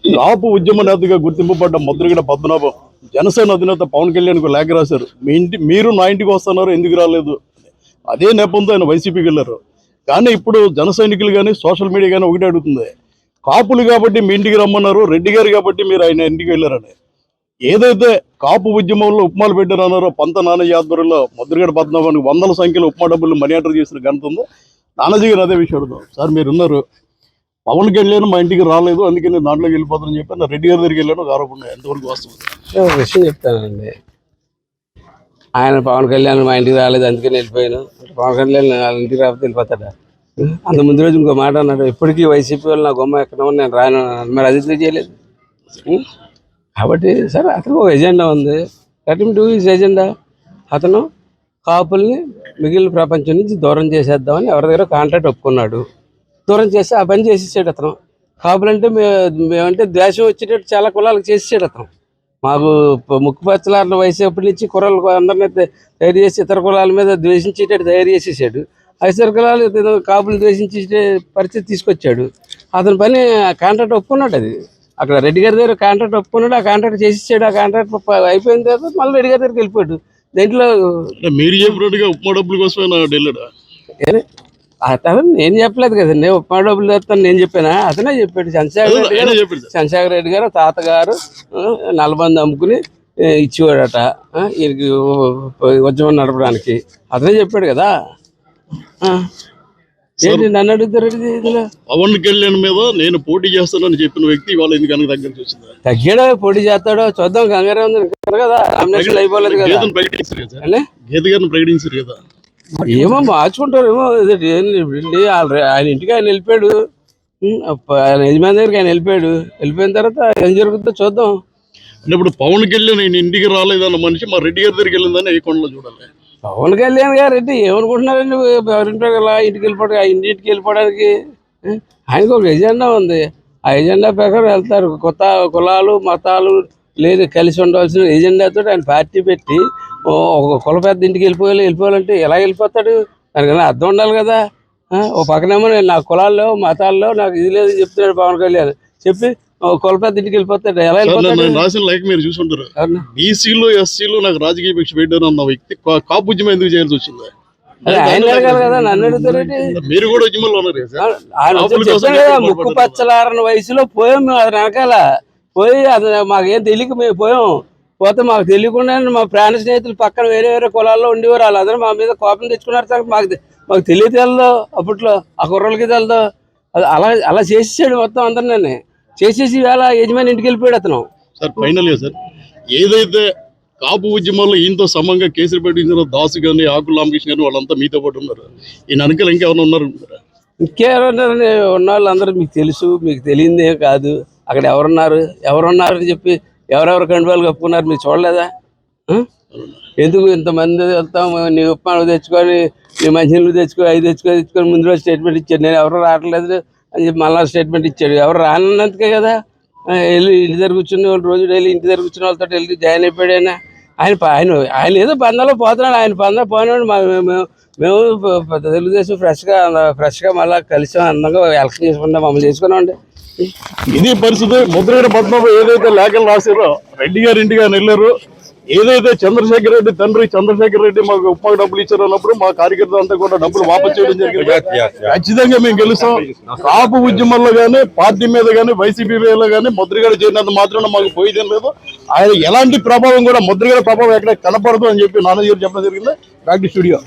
కాపు ఉద్యమ నేతగా గుర్తింపబడ్డ ముద్రగడ పద్మనాభం జనసేన అధినేత పవన్ కళ్యాణ్కు లేఖ రాశారు. మీరు నా ఇంటికి వస్తున్నారు, ఎందుకు రాలేదు? అదే నెపంతో ఆయన వైసీపీకి వెళ్ళారు. కానీ ఇప్పుడు జన సైనికులు కానీ సోషల్ మీడియా కానీ ఒకటే అడుగుతుంది, కాపులు కాబట్టి మీ ఇంటికి రమ్మన్నారు, రెడ్డి గారు కాబట్టి మీరు ఆయన ఇంటికి వెళ్ళారని. ఏదైతే కాపు ఉద్యమంలో ఉప్మాలు పెట్టారన్నారో పంత నానయ్య ఆధ్వర్యంలో ముద్రగడ పద్మనాభానికి వందల సంఖ్యలో ఉప్మా డబ్బులు మనీ ఆర్డర్ చేసిన ఘనత ఉందో. నానాజీ గారు అదే విషయం అడుగుతాం. సార్ మీరు ఉన్నారు, పవన్ కళ్యాణ్ మా ఇంటికి రాలేదు, అందుకే నేను దాంట్లోకి వెళ్ళిపోతానని చెప్పి నా రెడ్డి గారి దగ్గరికి వెళ్ళాను. ఒక ఆరోపణ ఎంతవరకు వస్తుంది? ఒక విషయం చెప్తానండి. ఆయన పవన్ కళ్యాణ్ మా ఇంటికి రాలేదు అందుకని వెళ్ళిపోయాను, పవన్ కళ్యాణ్ వాళ్ళ ఇంటికి రాకపోతే వెళ్ళిపోతాడా? అంత ముందు రోజు ఇంకో మాట అన్నాడు, ఇప్పటికీ వైసీపీ వాళ్ళు నా గొమ్మ ఎక్కడ నేను రాను, మరి అది చేయలేదు. కాబట్టి సరే అతను ఒక ఎజెండా ఉంది, let him do his agenda. అతను కాపుల్ని మిగిలిన ప్రపంచం నుంచి దూరం చేసేద్దామని ఎవరి దగ్గర కాంట్రాక్ట్ ఒప్పుకున్నాడు. దూరం చేసి ఆ పని చేసేసాడు అతను. కాపులంటే మేమంటే ద్వేషం వచ్చేటట్టు చాలా కులాలకు చేసేసాడు అతను. మాకు ముక్కుపచ్చలారిన వయసు ఎప్పటి నుంచి కుర్రలు అందరినీ తయారు చేసి ఇతర కులాల మీద ద్వేషించేటట్టు తయారు చేసేసాడు. ఇతర కులాలు కాపులు ద్వేషించే పరిస్థితి తీసుకొచ్చాడు. అతని పని కాంట్రాక్ట్ ఒప్పుకున్నాడు. అది అక్కడ రెడ్డి గారి దగ్గర కాంట్రాక్ట్ ఒప్పుకున్నాడు, ఆ కాంట్రాక్ట్ చేసేసాడు. ఆ కాంట్రాక్ట్ అయిపోయిన తర్వాత మళ్ళీ రెడ్డి గారి దగ్గరికి వెళ్ళిపోయాడు. దీంట్లో మీరు చెప్పినట్టుగా ఉప్మా డబ్బుల కోసమే వెళ్ళాడు. అతను నేను చెప్పలేదు కదండి, ఉప్మా డబ్బులు తెస్తాను నేను చెప్పానా? అతనే చెప్పాడు. చంద్రశేఖర రెడ్డి గారు తాతగారు నల్లబంది అమ్ముకుని ఇచ్చేవాడట ఈయనకి ఉద్యమం నడపడానికి. అతనే చెప్పాడు కదా. ఏంటి నన్ను అడుగుతారు? పవన్ కళ్యాణ్ మీద నేను పోటీ చేస్తానని చెప్పిన వ్యక్తి వాళ్ళు ఎందుకు దగ్గర చూసింది? తగ్గాడో పోటీ చేస్తాడో చూద్దాం, కంగారే ఉంది కదా. నామినేషన్ అయిపోలేదు కదా, గీత గారిని ప్రకటించారు కదా. ఏమో మార్చుకుంటారు ఏమో. ఆయన ఇంటికి ఆయన వెళ్ళిపోయాడు, ఆయన యజమాని దగ్గరికి ఆయన వెళ్ళిపోయిన తర్వాత ఏం జరుగుతుందో చూద్దాం. అంటే ఇప్పుడు పవన్ కళ్యాణ్ ఆయన ఇంటికి రాలేదన్న మనిషి మా రెడ్డి గారి దగ్గరికి వెళ్ళిందని ఈ కొండలో చూడాలి. పవన్ కళ్యాణ్ గారు రెడ్డి ఏమనుకుంటున్నారండి? ఎవరింటో అలా ఇంటికి వెళ్ళిపోవడానికి ఆయనకు ఒక ఎజెండా ఉంది. ఆ ఎజెండా ప్రకారం వెళ్తారు. కొత్త కులాలు మతాలు లేదు, కలిసి ఉండవలసిన ఎజెండాతో ఆయన పార్టీ పెట్టి ఒక కుల పెద్ద ఇంటికి వెళ్ళిపోవాలంటే ఎలా వెళ్ళిపోతాడు? దానికన్నా అర్థం ఉండాలి కదా. ఓ పక్కనేమో నేను నా కులాల్లో మతాల్లో నాకు ఇది లేదని చెప్తున్నాడు పవన్ కళ్యాణ్, చెప్పి కుల పెద్ద ఇంటికి వెళ్ళిపోతాడు. ఎలా వెళ్ళిపోతాడు? రాసిన లైక్ మీరు చూసుంటారు, బీసీలు ఎస్సీలు నాకు రాజకీయ భిక్ష పెట్టారు అన్న వ్యక్తి కాపు ఉద్యమం ఎందుకు చేయాల్సి వచ్చింది? ఆయన అడగాలి కదా, నన్ను అడుగుతారేంటి? మీరు కూడా ఉద్యమంలో ఉన్నారు. ఆయన ముక్కు పచ్చలారని వయసులో పోయాం మేము. అది వెనకాల పోయి అది మాకేం తెలియక మేము పోతే మాకు తెలియకుండా మా ప్రాణ స్నేహితులు పక్కన వేరే కులాల్లో ఉండేవారు. వాళ్ళందరూ మా మీద కోపం తెచ్చుకున్నారు. మాకు తెలియదు అప్పట్లో, ఆ కుర్రలకి తెలదు. అలా చేసేసాడు మొత్తం అందరినీ. చేసేసి వేళ యజమాని ఇంటికి వెళ్ళిపోయాడు అతను. సార్ ఫైనల్ గా సార్, ఏదైతే కాపు ఉద్యమంలో ఈయనతో సమంగా కేసులు పెట్టించిన దాసు కానీ ఆకుల రామకృష్ణ గారు వాళ్ళంతా మీతో పాటు ఉన్నారు. ఈ వెనకాల ఇంకెవరైనా ఉన్నారు? ఇంకెవరున్నారని ఉన్న వాళ్ళందరూ మీకు తెలుసు, మీకు తెలియదే కాదు. అక్కడ ఎవరున్నారని చెప్పి ఎవరెవరు కండువాలు కప్పుకున్నారు మీరు చూడలేదా? ఎందుకు ఇంతమంది వెళ్తాం, నీ ఉప్మాను తెచ్చుకొని నీ మంచినీళ్ళు తెచ్చుకొని ముందు రోజు స్టేట్మెంట్ ఇచ్చాడు. నేను ఎవరు రావట్లేదు అని చెప్పి మళ్ళీ స్టేట్మెంట్ ఇచ్చాడు. ఎవరు రానందుకే కదా వెళ్ళి ఇంటి దగ్గర కూర్చుని వాళ్ళు రోజు డైలీ ఇంటి దగ్గర కూర్చుని వాళ్ళతో వెళ్ళి జాయిన్ అయిపోయాడు. ఆయన ఏదో పందాలో పోతున్నాడు. ఆయన పందా పోయినాడు. మేము తెలుగుదేశం ఫ్రెష్గా మళ్ళీ కలిసాం, అందంగా ఎలక్షన్ చేసుకుంటాం, మమ్మల్ని చేసుకున్నామండి. ఇది పరిస్థితి. ముద్రగడ పద్మనాభం ఏదైతే లేఖలు రాశారో రెడ్డి గారి ఇంటికి ఆయన వెళ్ళారు. ఏదైతే చంద్రశేఖర రెడ్డి తండ్రి చంద్రశేఖర రెడ్డి మాకు ఉప్మా డబ్బులు ఇచ్చారు అన్నప్పుడు మా కార్యకర్తలు అంతా కూడా డబ్బులు వాపస్ చేయడం జరిగింది. ఖచ్చితంగా మేము గెలుస్తాం. కాపు ఉద్యమంలో కానీ పార్టీ మీద కానీ వైసీపీ మీద కానీ ముద్రగడ చేరినంత మాత్రం మాకు పోయేదేం లేదు. ఆయన ఎలాంటి ప్రభావం కూడా ముద్రగడ ప్రభావం ఎక్కడ కనపడదు అని చెప్పి నాన్నగారు చెప్పడం జరిగింది. Back to studio.